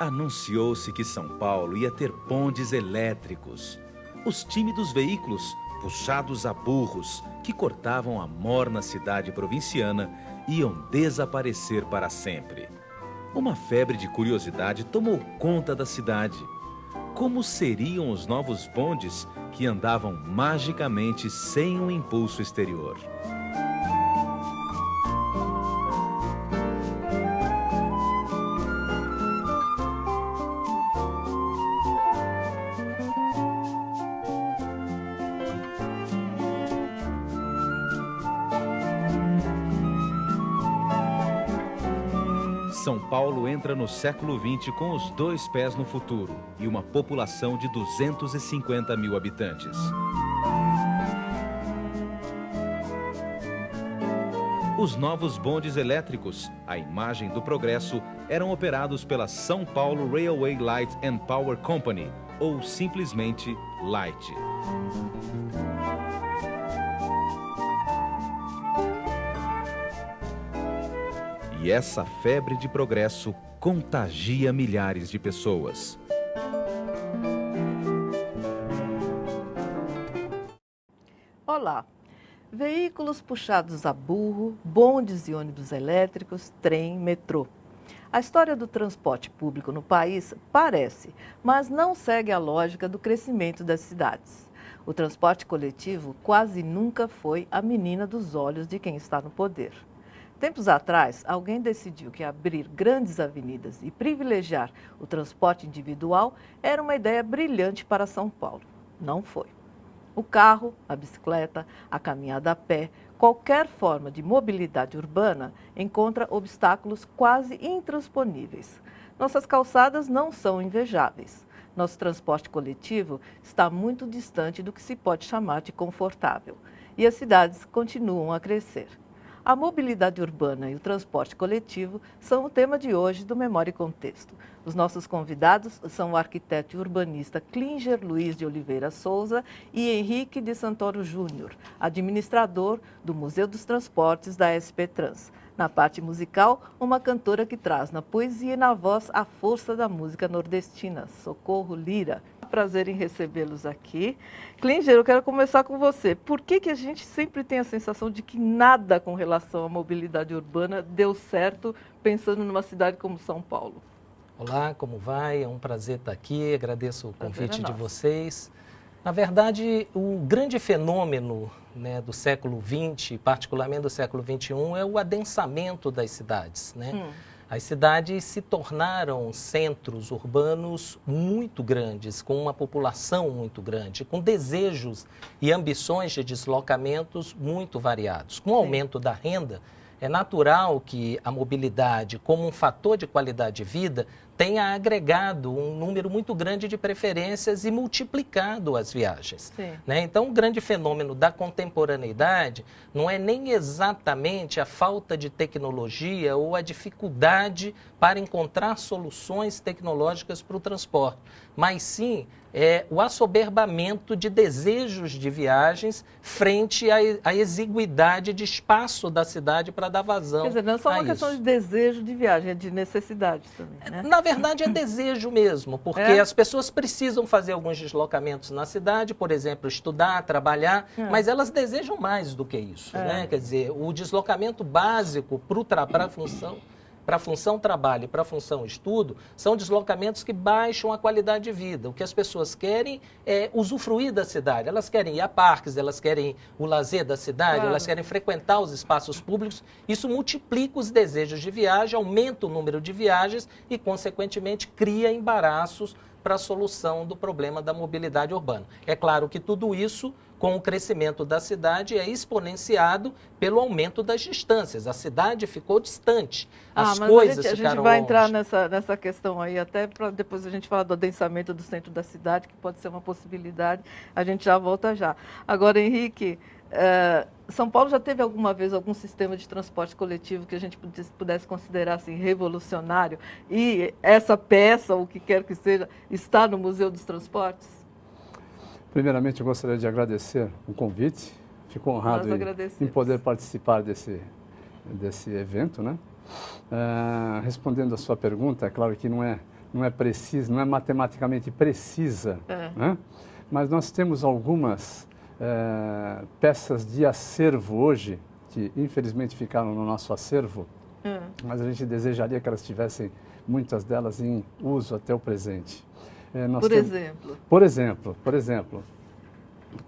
Anunciou-se que São Paulo ia ter bondes elétricos. Os tímidos veículos, puxados a burros, que cortavam a morna cidade provinciana, iam desaparecer para sempre. Uma febre de curiosidade tomou conta da cidade. Como seriam os novos bondes que andavam magicamente sem um impulso exterior? São Paulo entra no século XX com os dois pés no futuro e uma população de 250 mil habitantes. Os novos bondes elétricos, a imagem do progresso, eram operados pela São Paulo Railway Light and Power Company, ou simplesmente Light. E essa febre de progresso contagia milhares de pessoas. Olá! Veículos puxados a burro, bondes e ônibus elétricos, trem, metrô. A história do transporte público no país parece, mas não segue a lógica do crescimento das cidades. O transporte coletivo quase nunca foi a menina dos olhos de quem está no poder. Tempos atrás, alguém decidiu que abrir grandes avenidas e privilegiar o transporte individual era uma ideia brilhante para São Paulo. Não foi. O carro, a bicicleta, a caminhada a pé, qualquer forma de mobilidade urbana encontra obstáculos quase intransponíveis. Nossas calçadas não são invejáveis. Nosso transporte coletivo está muito distante do que se pode chamar de confortável. E as cidades continuam a crescer. A mobilidade urbana e o transporte coletivo são o tema de hoje do Memória e Contexto. Os nossos convidados são o arquiteto e urbanista Klinger Luiz de Oliveira Souza e Henrique de Santoro Júnior, administrador do Museu dos Transportes da SP Trans. Na parte musical, uma cantora que traz na poesia e na voz a força da música nordestina, Socorro Lira. Prazer em recebê-los aqui. Klinger, eu quero começar com você. Por que a gente sempre tem a sensação de que nada com relação à mobilidade urbana deu certo pensando numa cidade como São Paulo? Olá, como vai? É um prazer estar aqui, agradeço o convite de vocês. Na verdade, o grande fenômeno, né, do século XX, particularmente do século XXI, é o adensamento das cidades, né? As cidades se tornaram centros urbanos muito grandes, com uma população muito grande, com desejos e ambições de deslocamentos muito variados. Com o aumento da renda, é natural que a mobilidade, como um fator de qualidade de vida, tenha agregado um número muito grande de preferências e multiplicado as viagens. Né? Então, o grande fenômeno da contemporaneidade não é nem exatamente a falta de tecnologia ou a dificuldade para encontrar soluções tecnológicas para o transporte, mas sim o assoberbamento de desejos de viagens frente à exiguidade de espaço da cidade para dar vazão. Quer dizer, não é só uma questão de desejo de viagem, é de necessidade também, né? Na verdade, é desejo mesmo, porque as pessoas precisam fazer alguns deslocamentos na cidade, por exemplo, estudar, trabalhar, mas elas desejam mais do que isso, né? Quer dizer, o deslocamento básico para a função trabalho e para a função estudo, são deslocamentos que baixam a qualidade de vida. O que as pessoas querem é usufruir da cidade. Elas querem ir a parques, elas querem o lazer da cidade, elas querem frequentar os espaços públicos. Isso multiplica os desejos de viagem, aumenta o número de viagens e, consequentemente, cria embaraços para a solução do problema da mobilidade urbana. É claro que tudo isso, com o crescimento da cidade, é exponenciado pelo aumento das distâncias. A cidade ficou distante, as coisas ficaram longe. A gente vai entrar nessa questão aí, até para depois a gente falar do adensamento do centro da cidade, que pode ser uma possibilidade, a gente já volta já. Agora, Henrique, São Paulo já teve alguma vez algum sistema de transporte coletivo que a gente pudesse considerar assim, revolucionário? E essa peça, ou o que quer que seja, está no Museu dos Transportes? Primeiramente, eu gostaria de agradecer o convite. Fico honrado em poder participar desse evento, né? Respondendo a sua pergunta, é claro que não é não é precisa, não é matematicamente precisa, né? Mas nós temos algumas peças de acervo hoje, que infelizmente ficaram no nosso acervo, mas a gente desejaria que elas tivessem, muitas delas, em uso até o presente. Por exemplo? Por exemplo,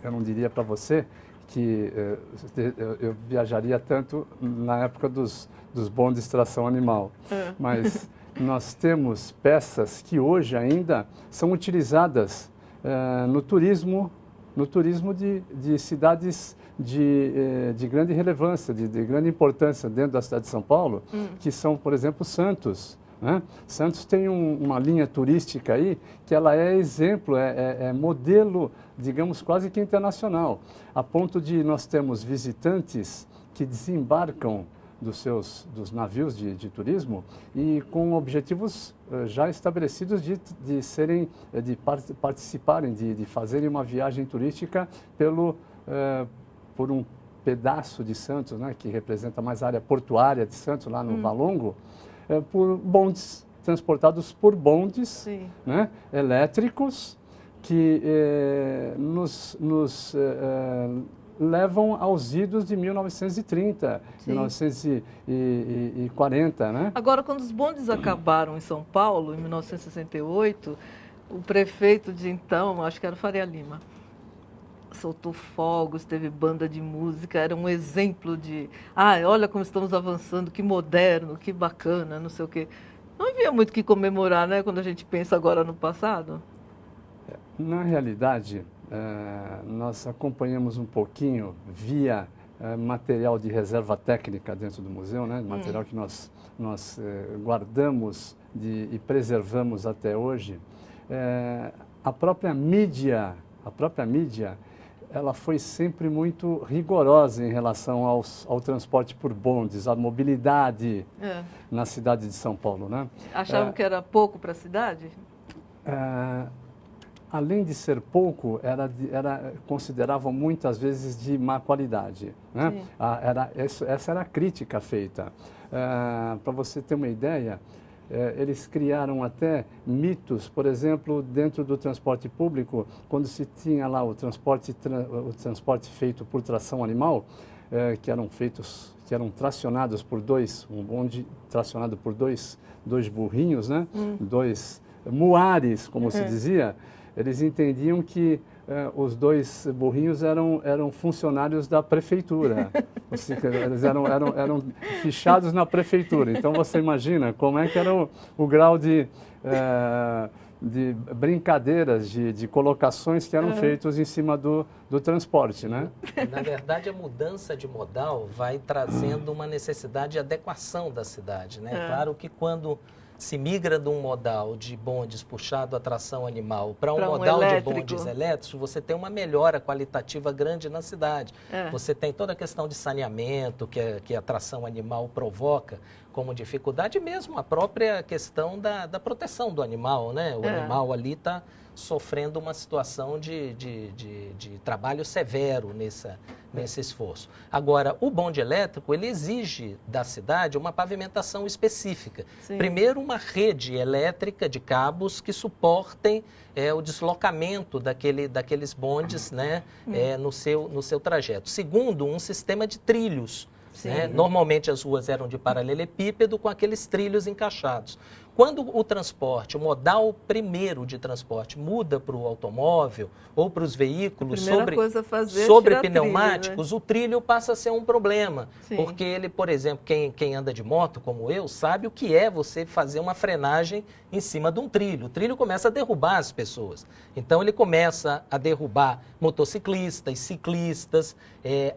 eu não diria para você que eu viajaria tanto na época dos bondes de tração animal, mas nós temos peças que hoje ainda são utilizadas no turismo de cidades de grande relevância, de grande importância dentro da cidade de São Paulo, que são, por exemplo, Santos. Né? Santos tem uma linha turística aí que ela é exemplo, é modelo, digamos, quase que internacional, a ponto de nós termos visitantes que desembarcam dos navios de turismo e com objetivos já estabelecidos de participarem, de fazerem uma viagem turística por um pedaço de Santos, né, que representa mais a área portuária de Santos, lá no Valongo, por bondes, transportados por bondes, né, elétricos, que nos levam aos idos de 1930, 1940, né? Agora, quando os bondes acabaram em São Paulo, em 1968, o prefeito de então, acho que era o Faria Lima, soltou fogos, teve banda de música, era um exemplo de, olha como estamos avançando, que moderno, que bacana, não sei o quê. Não havia muito o que comemorar, né, quando a gente pensa agora no passado? Na realidade, nós acompanhamos um pouquinho via material de reserva técnica dentro do museu, né? Material que nós guardamos e preservamos até hoje. A própria mídia, ela foi sempre muito rigorosa em relação ao transporte por bondes, à mobilidade na cidade de São Paulo, né? Achavam que era pouco para a cidade? Além de ser pouco, consideravam muitas vezes de má qualidade, né? Essa era a crítica feita. Para você ter uma ideia, eles criaram até mitos, por exemplo, dentro do transporte público, quando se tinha lá o transporte feito por tração animal, que eram tracionados por um bonde tracionado por dois burrinhos, né? Dois muares, como se dizia. Eles entendiam que os dois burrinhos eram funcionários da prefeitura. Eles eram fichados na prefeitura. Então, você imagina como é que era o grau de brincadeiras, de colocações que eram feitos em cima do transporte, né? Na verdade, a mudança de modal vai trazendo uma necessidade de adequação da cidade, né? Claro que quando se migra de um modal de bondes puxado a tração animal para um modal de bondes elétricos, você tem uma melhora qualitativa grande na cidade. Você tem toda a questão de saneamento que a tração animal provoca como dificuldade, e mesmo a própria questão da proteção do animal, né? O animal ali está sofrendo uma situação de trabalho severo nesse esforço. Agora, o bonde elétrico, ele exige da cidade uma pavimentação específica. Primeiro, uma rede elétrica de cabos que suportem o deslocamento daqueles bondes, né, no seu trajeto. Segundo, um sistema de trilhos. Né? Normalmente as ruas eram de paralelepípedo com aqueles trilhos encaixados. Quando o modal primeiro de transporte muda para o automóvel ou para os veículos sobre pneumáticos, trilho, né? O trilho passa a ser um problema. Porque ele, por exemplo, quem anda de moto, como eu, sabe o que é você fazer uma frenagem em cima de um trilho. O trilho começa a derrubar as pessoas. Então ele começa a derrubar motociclistas, ciclistas,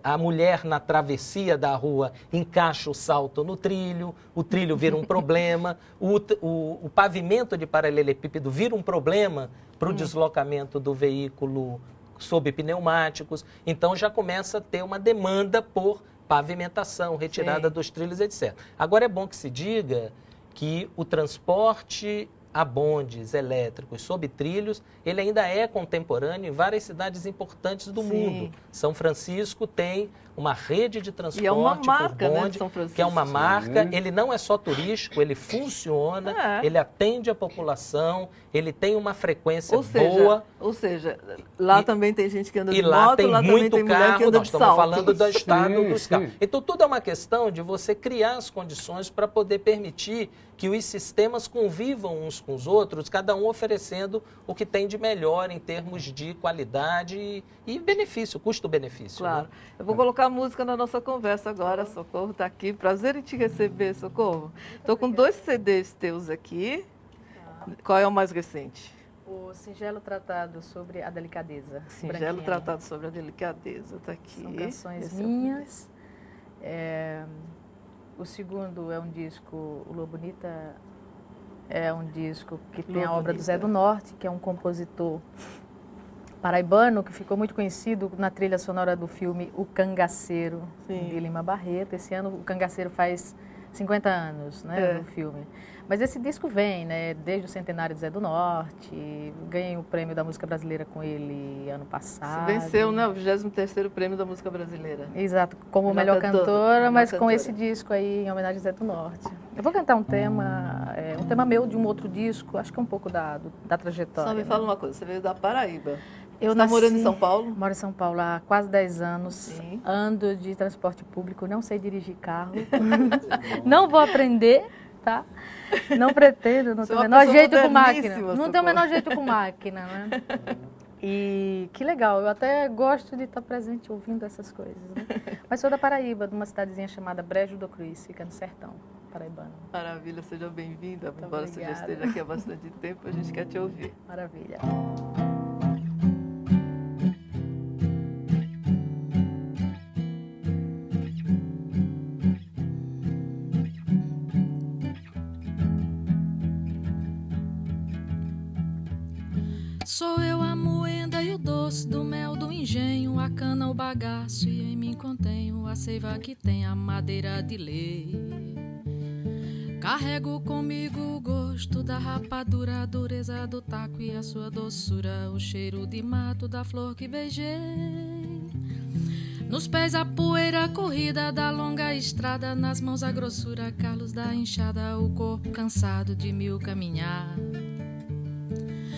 a mulher na travessia da rua encaixa o salto no trilho, o trilho vira um problema, o pavimento de paralelepípedo vira um problema para o deslocamento do veículo sob pneumáticos. Então já começa a ter uma demanda por pavimentação, retirada dos trilhos, etc. Agora é bom que se diga que o transporte a bondes elétricos sob trilhos, ele ainda é contemporâneo em várias cidades importantes do mundo. São Francisco tem uma rede de transporte por bonde, que é uma marca. Ele não é só turístico, ele funciona, ele atende a população, ele tem uma frequência boa. Ou seja, lá também tem gente que anda de moto, lá tem muito também tem carro, mulher que anda nós de estamos salto. falando do estado dos carros. Então, tudo é uma questão de você criar as condições para poder permitir que os sistemas convivam uns com os outros, cada um oferecendo o que tem de melhor em termos de qualidade e benefício, custo-benefício. Claro. Né? Eu vou colocar música na nossa conversa agora. Socorro está aqui. Prazer em te receber, Socorro. Estou com 2 CDs teus aqui. Qual é o mais recente? O Singelo Tratado sobre a Delicadeza. Singelo Tratado sobre a Delicadeza. Está aqui. São canções minhas. O segundo é um disco, o Lua Bonita é um disco que tem a obra do Zé do Norte, que é um compositor paraibano que ficou muito conhecido na trilha sonora do filme O Cangaceiro, de Lima Barreto. Esse ano o Cangaceiro faz 50 anos, né, do filme. Mas esse disco vem, né, desde o centenário do Zé do Norte, ganhei o prêmio da música brasileira com ele ano passado. Você venceu, né, o 23º prêmio da música brasileira. Exato, como melhor cantora, mas com esse disco aí, em homenagem ao Zé do Norte. Eu vou cantar um tema meu de um outro disco, acho que é um pouco da trajetória. Só me fala uma coisa, você veio da Paraíba. Eu está morando em São Paulo? Moro em São Paulo há quase 10 anos. Ando de transporte público, não sei dirigir carro. Não vou aprender, tá? Não pretendo, não tenho o menor jeito com máquina. Não tenho o menor jeito com máquina, né? E que legal, eu até gosto de estar presente ouvindo essas coisas, né? Mas sou da Paraíba, de uma cidadezinha chamada Brejo do Cruz, fica no sertão paraibano. Maravilha, seja bem-vinda. Embora você já esteja aqui há bastante tempo, a gente quer te ouvir. Maravilha. Sou eu a moenda e o doce do mel do engenho, a cana, o bagaço, e em mim contenho a seiva que tem a madeira de lei. Carrego comigo o gosto da rapadura, a dureza do taco e a sua doçura, o cheiro de mato da flor que beijei. Nos pés a poeira corrida da longa estrada, nas mãos a grossura, calos da enxada, o corpo cansado de mil caminhar.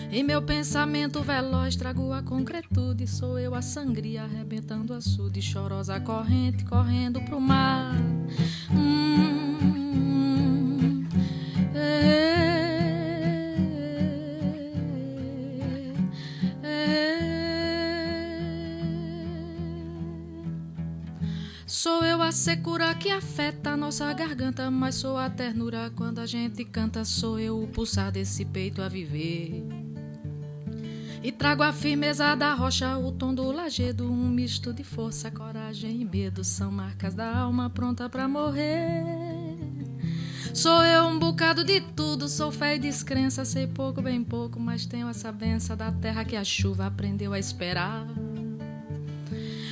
Em meu pensamento veloz trago a concretude, sou eu a sangria arrebentando açude, chorosa corrente correndo pro mar. Sou eu a secura que afeta a nossa garganta, mas sou a ternura quando a gente canta, sou eu o pulsar desse peito a viver. E trago a firmeza da rocha, o tom do lajedo, um misto de força, coragem e medo, são marcas da alma pronta pra morrer. Sou eu um bocado de tudo, sou fé e descrença, sei pouco, bem pouco, mas tenho essa benção da terra que a chuva aprendeu a esperar.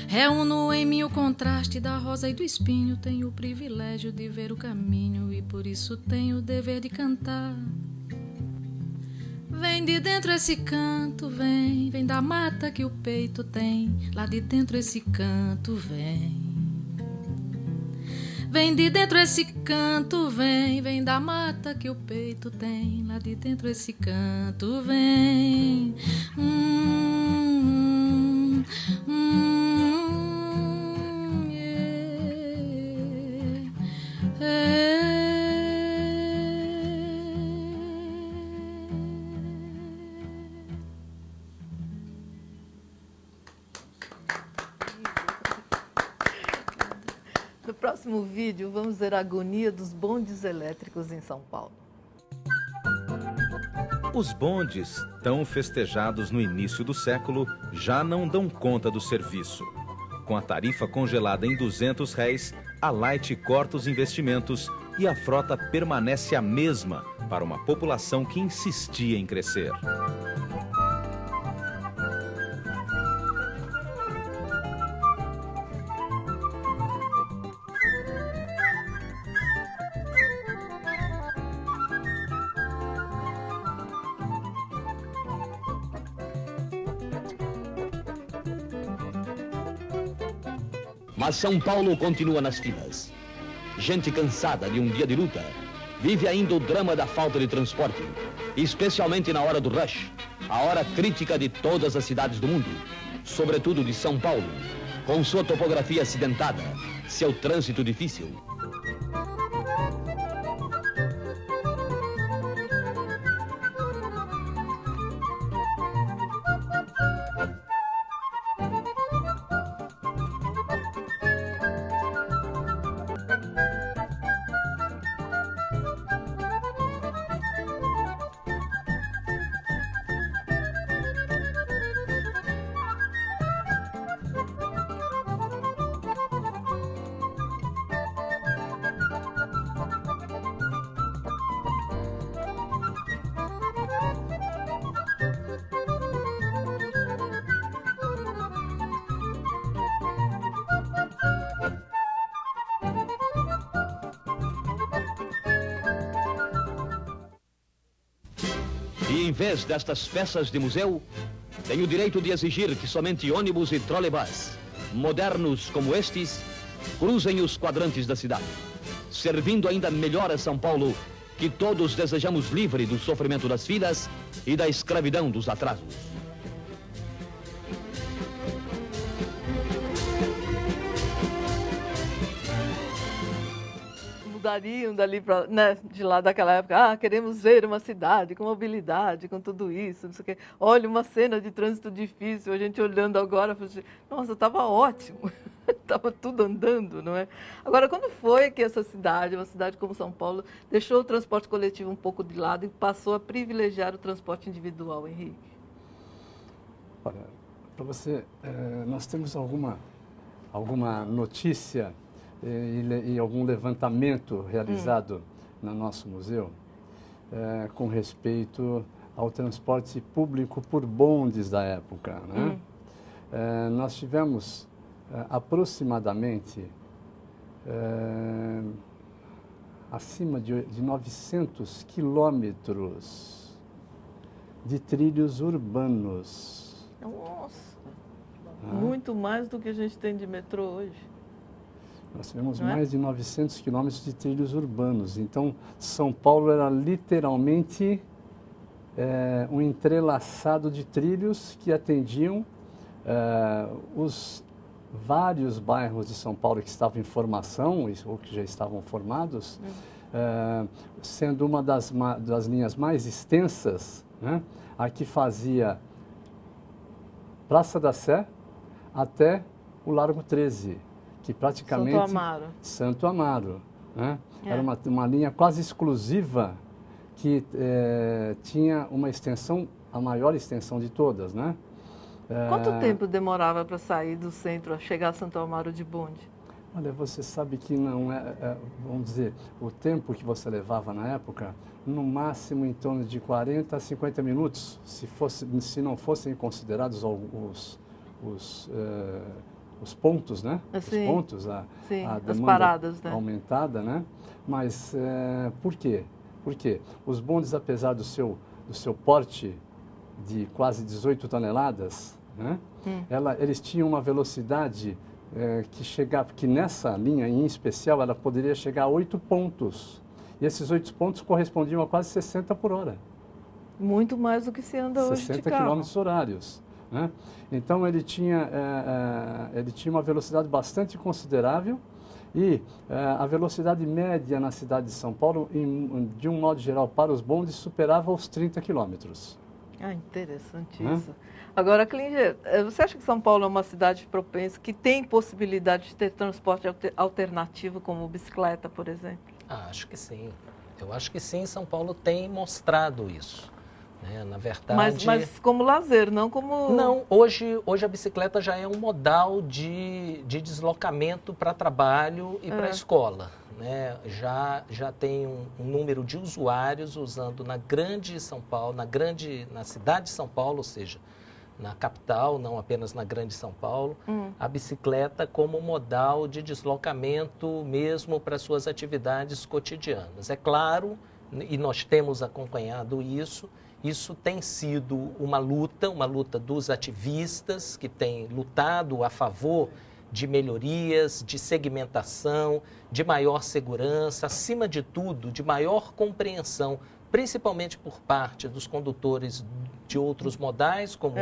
Reúno em mim o contraste da rosa e do espinho, tenho o privilégio de ver o caminho e por isso tenho o dever de cantar. Vem de dentro esse canto, vem, vem da mata que o peito tem, lá de dentro esse canto vem. Vem de dentro esse canto, vem, vem da mata que o peito tem, lá de dentro esse canto vem. No próximo vídeo, vamos ver a agonia dos bondes elétricos em São Paulo. Os bondes, tão festejados no início do século, já não dão conta do serviço. Com a tarifa congelada em R$200, a Light corta os investimentos e a frota permanece a mesma para uma população que insistia em crescer. Mas São Paulo continua nas filas. Gente cansada de um dia de luta vive ainda o drama da falta de transporte, especialmente na hora do rush, a hora crítica de todas as cidades do mundo, sobretudo de São Paulo, com sua topografia acidentada, seu trânsito difícil. E em vez destas peças de museu, tem o direito de exigir que somente ônibus e trolleybus, modernos como estes, cruzem os quadrantes da cidade, servindo ainda melhor a São Paulo, que todos desejamos livre do sofrimento das filas e da escravidão dos atrasos. Mudariam dali para, né, de lá daquela época, queremos ver uma cidade com mobilidade, com tudo isso, não sei o quê. Olha, uma cena de trânsito difícil, a gente olhando agora, nossa, estava ótimo, estava tudo andando, não é? Agora, quando foi que essa cidade, uma cidade como São Paulo, deixou o transporte coletivo um pouco de lado e passou a privilegiar o transporte individual, Henrique? Olha, para você, nós temos alguma notícia e algum levantamento realizado no nosso museu com respeito ao transporte público por bondes da época, né? Nós tivemos aproximadamente acima de 900 quilômetros de trilhos urbanos. Nossa! Muito mais do que a gente tem de metrô hoje. Nós tivemos mais de 900 quilômetros de trilhos urbanos. Então, São Paulo era literalmente um entrelaçado de trilhos que atendiam os vários bairros de São Paulo que estavam em formação, ou que já estavam formados, sendo uma das linhas mais extensas, né, a que fazia Praça da Sé até o Largo 13. Que praticamente... Santo Amaro. Né? Era uma linha quase exclusiva que tinha uma extensão, a maior extensão de todas, né? Quanto tempo demorava para sair do centro a chegar a Santo Amaro de bonde? Olha, você sabe que não vamos dizer, o tempo que você levava na época, no máximo em torno de 40 a 50 minutos, se não fossem considerados os pontos, né? Sim, os pontos, a demanda paradas, né? aumentada, né? Mas por quê? Porque os bondes, apesar do seu porte de quase 18 toneladas, né? Eles tinham uma velocidade que nessa linha em especial ela poderia chegar a 8 pontos. E esses 8 pontos correspondiam a quase 60 por hora. Muito mais do que se anda hoje de carro. 60 quilômetros horários. Né? Então, ele tinha uma velocidade bastante considerável e a velocidade média na cidade de São Paulo, de um modo geral, para os bondes, superava os 30 quilômetros. Interessante isso. Agora, Klinger, você acha que São Paulo é uma cidade propensa, que tem possibilidade de ter transporte alternativo, como bicicleta, por exemplo? Acho que sim. Eu acho que sim, São Paulo tem mostrado isso. Na verdade... Mas como lazer, não como... Não, hoje a bicicleta já é um modal de deslocamento para trabalho e para a escola. Né? Já tem um número de usuários usando na grande São Paulo, na cidade de São Paulo, ou seja, na capital, não apenas na grande São Paulo, a bicicleta como modal de deslocamento mesmo para suas atividades cotidianas. É claro, e nós temos acompanhado isso tem sido uma luta dos ativistas que têm lutado a favor de melhorias, de segmentação, de maior segurança, acima de tudo, de maior compreensão, principalmente por parte dos condutores de outros modais, como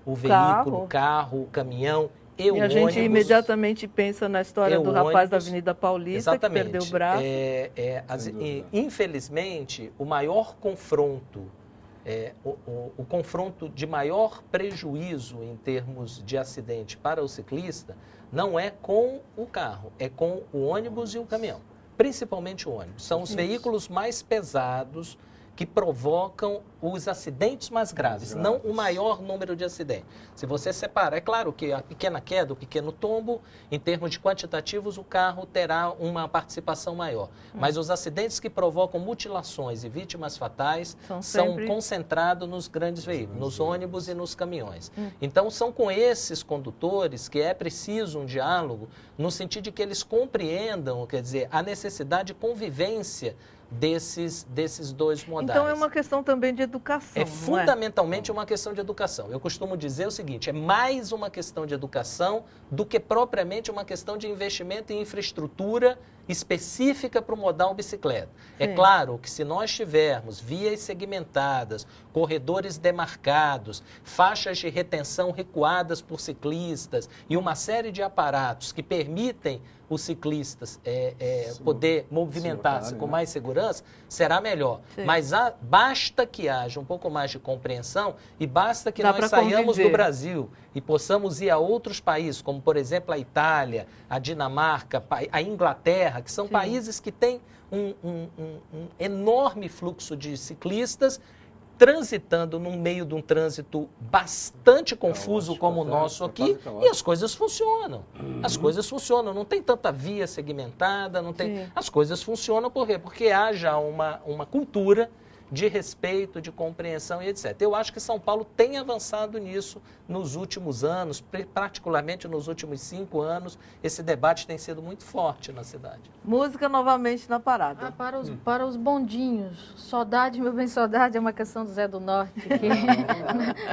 o veículo, carro, o caminhão e o ônibus. E a gente imediatamente pensa na história do rapaz da Avenida Paulista, que perdeu o braço. Infelizmente, o maior confronto, o confronto de maior prejuízo em termos de acidente para o ciclista não é com o carro, é com o ônibus e o caminhão. Principalmente o ônibus. São os veículos mais pesados que provocam os acidentes mais graves, não o maior número de acidentes. Se você separa, é claro que a pequena queda, o pequeno tombo, em termos de quantitativos, o carro terá uma participação maior. Mas os acidentes que provocam mutilações e vítimas fatais são concentrados nos grandes veículos, nos ônibus e nos caminhões. Então, são com esses condutores que é preciso um diálogo, no sentido de que eles compreendam, quer dizer, a necessidade de convivência desses dois modais. Então é uma questão também de educação. É fundamentalmente uma questão de educação. Eu costumo dizer o seguinte, é mais uma questão de educação do que propriamente uma questão de investimento em infraestrutura específica para o modal bicicleta. É claro que se nós tivermos vias segmentadas, corredores demarcados, faixas de retenção recuadas por ciclistas e uma série de aparatos que permitem os ciclistas poder movimentar-se com mais segurança, será melhor. Mas basta que haja um pouco mais de compreensão e basta que nós saiamos do Brasil e possamos ir a outros países, como, por exemplo, a Itália, a Dinamarca, a Inglaterra, que são países que têm um enorme fluxo de ciclistas transitando no meio de um trânsito bastante confuso como o nosso aqui, e as coisas funcionam. As coisas funcionam, não tem tanta via segmentada, não tem... As coisas funcionam por quê? Porque haja uma cultura de respeito, de compreensão e etc. Eu acho que São Paulo tem avançado nisso nos últimos anos, particularmente nos últimos 5 anos, esse debate tem sido muito forte na cidade. Música novamente na parada. Para os bondinhos, saudade, meu bem, saudade é uma canção do Zé do Norte.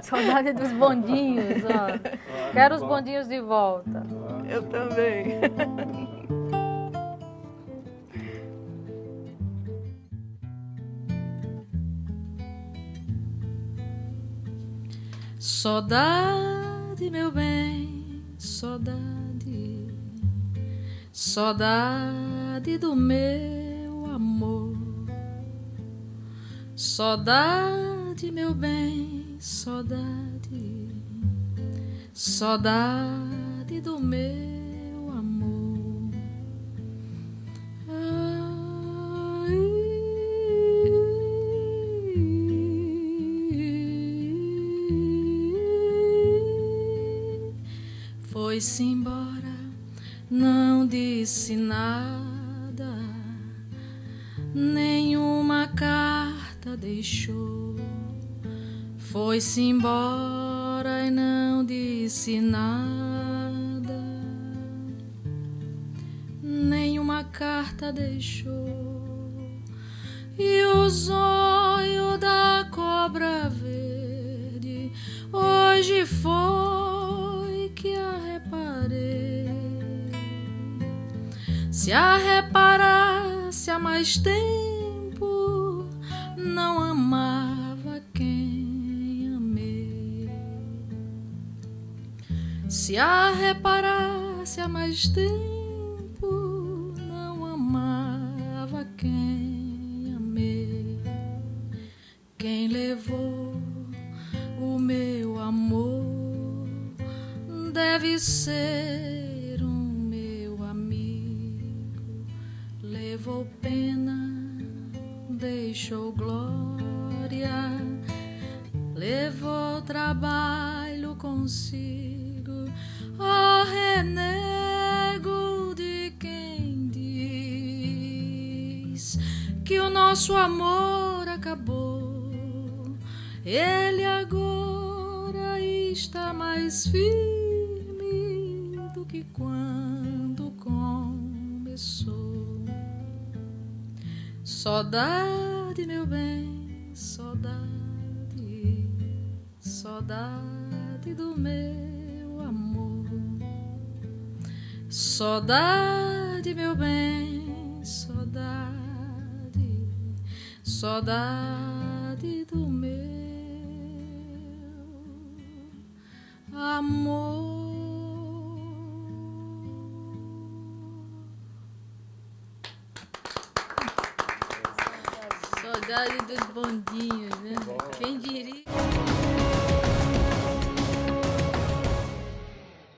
Saudade dos bondinhos, ó. Quero os bondinhos de volta. Eu também. Saudade, meu bem, saudade, saudade do meu amor. Saudade, meu bem, saudade, saudade do meu amor. Foi-se embora, não disse nada, nenhuma carta deixou. Foi-se embora e não disse nada, nenhuma carta deixou. E o zóio da cobra verde hoje foi que a reparei. Se a reparasse há mais tempo, não amava quem amei. Se a reparasse há mais tempo, não amava quem amei. Quem levou o meu amor deve ser um meu amigo. Levou pena, deixou glória, levou trabalho consigo. Oh, renego de quem diz que o nosso amor acabou. Ele agora está mais firme do que quando começou. Saudade, meu bem, saudade, saudade do meu amor. Saudade, meu bem, saudade, saudade do meu amor. Saudade dos bondinhos, né? Quem diria?